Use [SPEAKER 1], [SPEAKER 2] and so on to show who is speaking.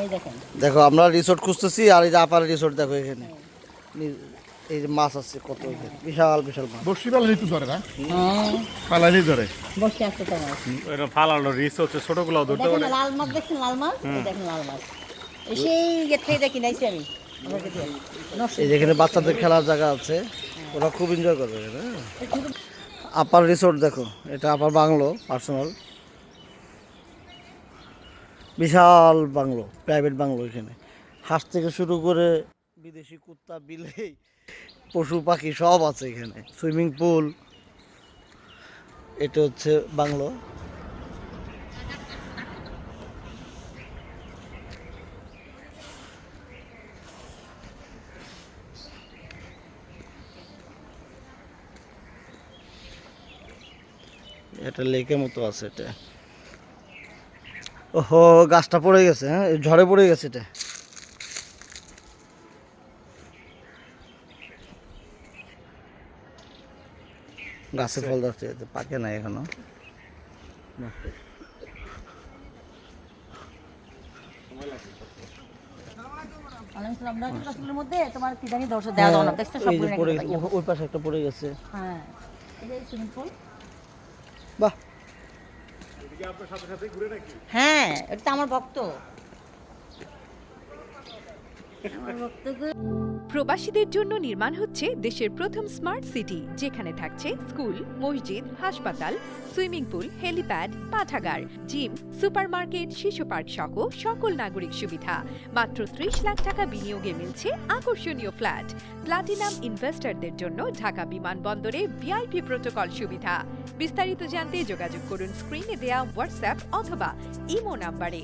[SPEAKER 1] এই দেখেন
[SPEAKER 2] দেখো আমরা রিসোর্ট খুঁজতেছি, আর এই যে আপার রিসোর্ট দেখো এখানে এই যে মাছ আছে কত, এখানে বিশাল বিশাল মাছ।
[SPEAKER 3] বর্ষি পালানি তো ধরে না,
[SPEAKER 1] হ্যাঁ
[SPEAKER 3] পালানি ধরে।
[SPEAKER 1] বসে আছে তো মাছ।
[SPEAKER 4] এটা ফালানো রিস হচ্ছে, ছোটগুলো ধরতে
[SPEAKER 1] দেখেন
[SPEAKER 4] পারে।
[SPEAKER 1] লাল মাছ, দেখছেন লাল মাছ, এই দেখেন লাল মাছ। এই সেই গেছে দেখি নাইছি আমি আমাকে দিয়ে
[SPEAKER 2] এই যেখানে বাচ্চাদের খেলার জায়গা আছে, ওরা খুব এনজয় করবে এখানে। আপার রিসোর্ট দেখো, এটা আপার বাংলো পার্সোনাল, বিশাল বাংলো, প্রাইভেট বাংলো। এখানে হাঁস থেকে শুরু করে বিদেশি কুত্তা, বিলেই, পশু পাখি সব আছে এখানে। সুইমিং পুল, এটা হচ্ছে বাংলো। এটা লেকের মতো আছে এটা। ওহো, গাছটা পড়ে গেছে, হ্যাঁ ঝড়ে পড়ে গেছে এটা। গাছে ফল ধরছে, এতে পাকে নাই এখনো।
[SPEAKER 1] মধ্যে তোমার কি জানি দর্শক দেওয়া দাও না, দেখছো
[SPEAKER 2] এই যে
[SPEAKER 1] সবগুলো
[SPEAKER 2] পড়ে গেছে, ওই পাশে একটা পড়ে গেছে।
[SPEAKER 1] হ্যাঁ এই যে সুইমিং পুল।
[SPEAKER 2] বাহ,
[SPEAKER 1] হ্যাঁ এটা তো আমার ভক্ত।
[SPEAKER 5] প্রবাসীদের জন্য নির্মাণ হচ্ছে দেশের প্রথম স্মার্ট সিটি, যেখানে থাকছে স্কুল, মসজিদ, হাসপাতাল, সুইমিং পুল, হেলিপ্যাড, পাঠাগার, জিম, সুপারমার্কেট, শিশু পার্ক সহ সকল নাগরিক সুবিধা। মাত্র 30 লাখ টাকা বিনিয়োগে মিলছে আকর্ষণীয় ফ্ল্যাট। প্লাটিনাম ইনভেস্টরদের জন্য ঢাকা বিমানবন্দরে ভিআইপি প্রোটোকল সুবিধা। বিস্তারিত জানতে যোগাযোগ করুন স্ক্রিনে দেয়া হোয়াটসঅ্যাপ অথবা ইমো নাম্বারে।